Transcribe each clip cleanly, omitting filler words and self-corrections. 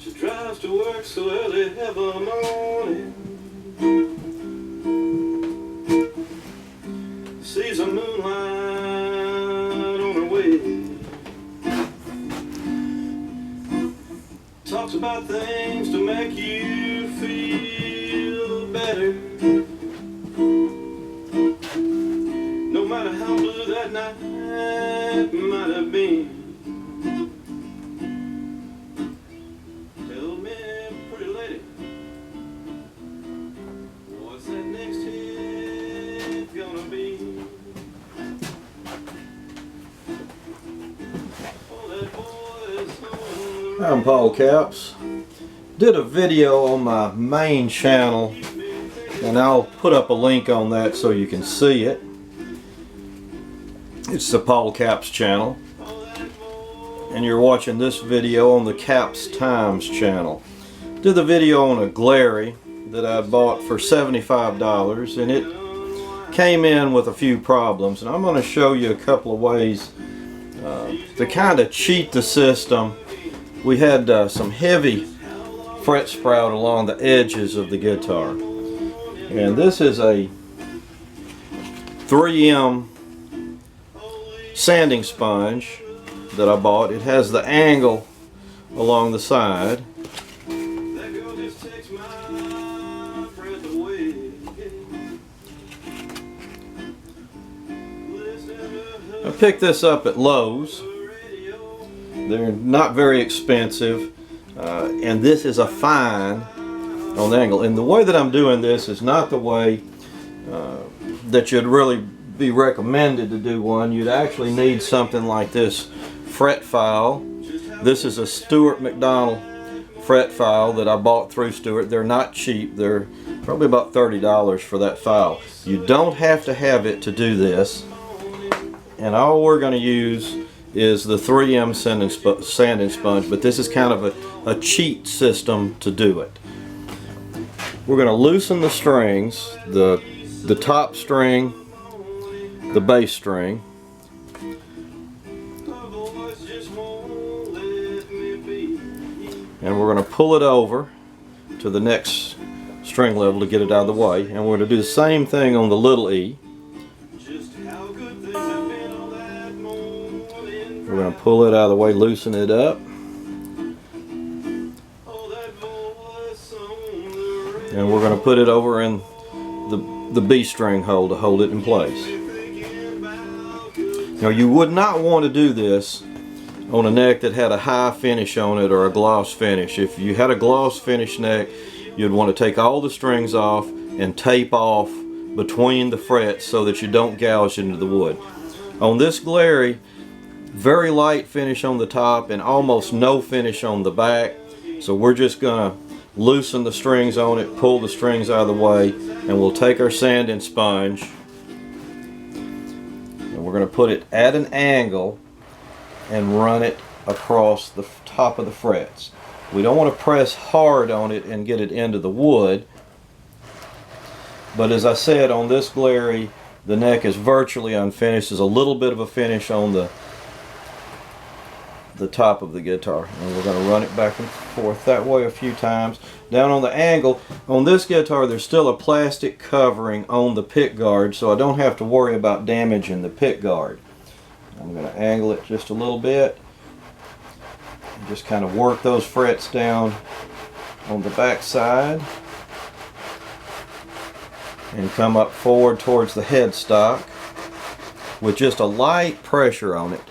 She drives to work so early every morning. Sees a moonlight on her way. Talks about things to make you feel better. No matter how blue that night might have been. Tell me, pretty lady, what's that next hit gonna be? Oh, that boy's home. I'm Paul Capps. Did a video on my main channel, and I'll put up a link on that so you can see it. It's the Paul Capps channel, and you're watching this video on the Capps Times channel. Did the video on a Glary that I bought for $75, and it came in with a few problems, and I'm going to show you a couple of ways to kind of cheat the system. We had some heavy fret sprout along the edges of the guitar, and this is a 3M sanding sponge that I bought. It has the angle along the side. I picked this up at Lowe's. They're not very expensive, and this is a fine on the angle. And the way that I'm doing this is not the way that you'd really be recommended to do one. You'd actually need something like this fret file. This is a Stewart McDonald fret file that I bought through Stewart. They're not cheap. They're probably about $30 for that file. You don't have to have it to do this, and all we're going to use is the 3M sanding sponge, but this is kind of a cheat system to do it. We're going to loosen the strings, the top string, the bass string, and we're going to pull it over to the next string level to get it out of the way, and we're going to do the same thing on the little E. We're going to pull it out of the way, loosen it up, and we're going to put it over in the B string hole to hold it in place. Now, you would not want to do this on a neck that had a high finish on it or a gloss finish. If you had a gloss finish neck, you'd want to take all the strings off and tape off between the frets so that you don't gouge into the wood. On this Glary, very light finish on the top and almost no finish on the back. So we're just going to loosen the strings on it, pull the strings out of the way, and we'll take our sanding sponge. We're going to put it at an angle and run it across the top of the frets. We don't want to press hard on it and get it into the wood, but as I said, on this Glary, the neck is virtually unfinished. There's a little bit of a finish on the top of the guitar, and we're going to run it back and forth that way a few times. Down on the angle, on this guitar there's still a plastic covering on the pick guard, so I don't have to worry about damaging the pick guard. I'm going to angle it just a little bit and just kind of work those frets down on the back side and come up forward towards the headstock with just a light pressure on it.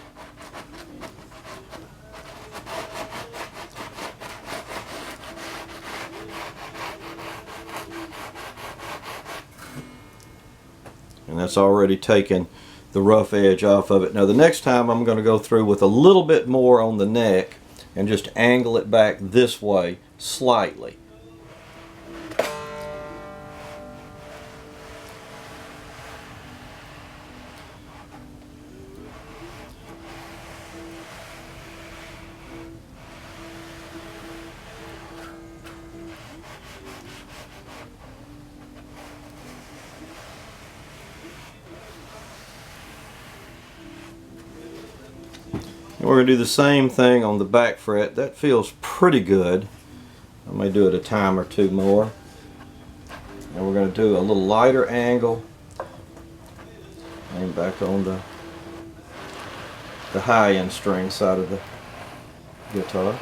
And that's already taken the rough edge off of it. Now the next time I'm going to go through with a little bit more on the neck and just angle it back this way slightly. And we're going to do the same thing on the back fret. That feels pretty good. I may do it a time or two more. And we're going to do a little lighter angle. And back on the high end string side of the guitar.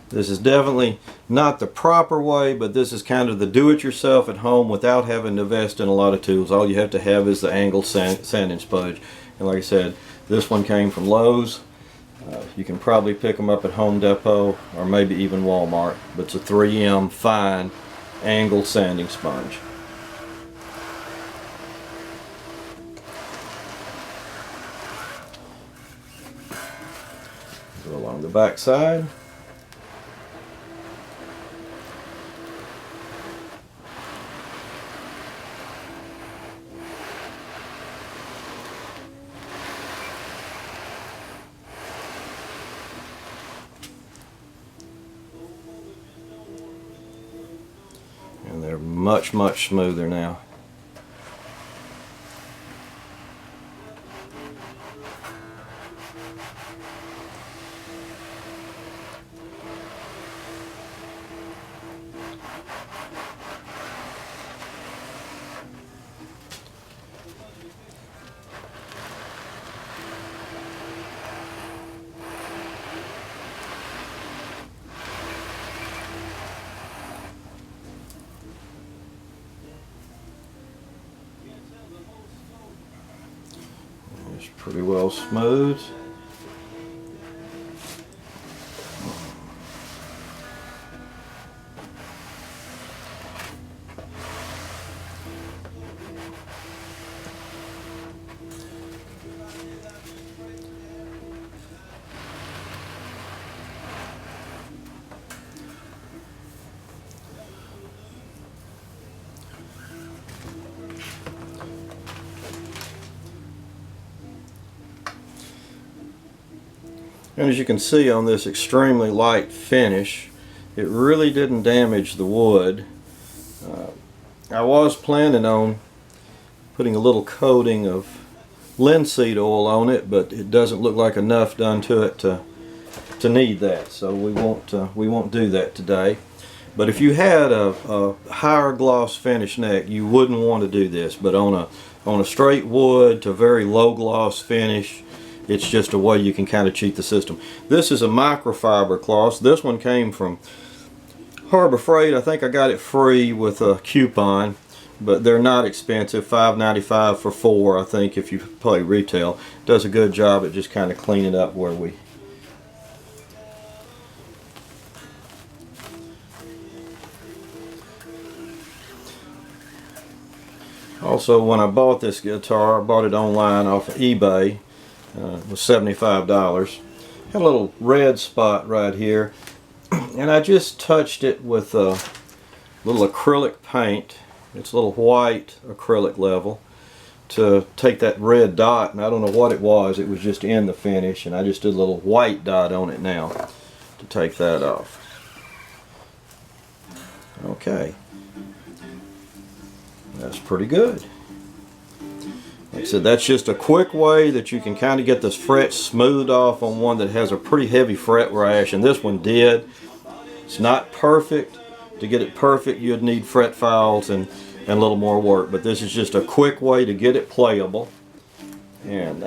This is definitely not the proper way, but this is kind of the do-it-yourself at home without having to invest in a lot of tools. All you have to have is the angled sanding sponge. And like I said, this one came from Lowe's. You can probably pick them up at Home Depot or maybe even Walmart, but it's a 3M fine angled sanding sponge. Go along the back side. And they're much, much smoother now. It's pretty well smooth. And as you can see on this extremely light finish, it really didn't damage the wood. I was planning on putting a little coating of linseed oil on it, but it doesn't look like enough done to it to need that, so we won't do that today. But if you had a higher gloss finish neck, you wouldn't want to do this. But on a straight wood to very low gloss finish, it's just a way you can kind of cheat the system. This is a microfiber cloth. This one came from Harbor Freight. I think I got it free with a coupon, but they're not expensive. $5.95 for 4, I think, if you pay retail. Does a good job at just kind of cleaning up where we. Also, when I bought this guitar, I bought it online off of eBay. It was $75. Had a little red spot right here, and I just touched it with a little acrylic paint. It's a little white acrylic level to take that red dot, and I don't know what it was just in the finish, and I just did a little white dot on it now to take that off. Okay, that's pretty good. Like I said, that's just a quick way that you can kind of get this fret smoothed off on one that has a pretty heavy fret rash, and this one did. It's not perfect. To get it perfect, you'd need fret files and a little more work, but this is just a quick way to get it playable. And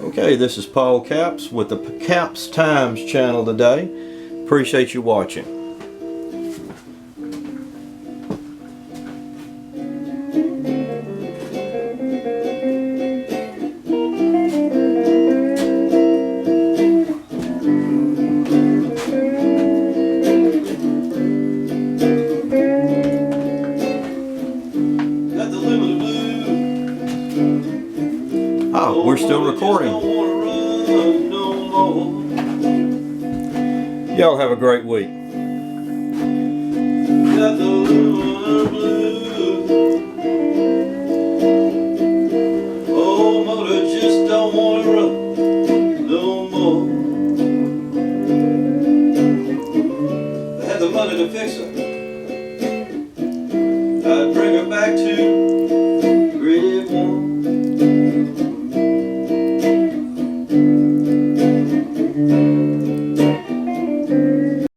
okay, this is Paul Capps with the Capps Times channel today. Appreciate you watching. Oh, we're still recording. Y'all have a great week. the money to fix her. I'd bring her back to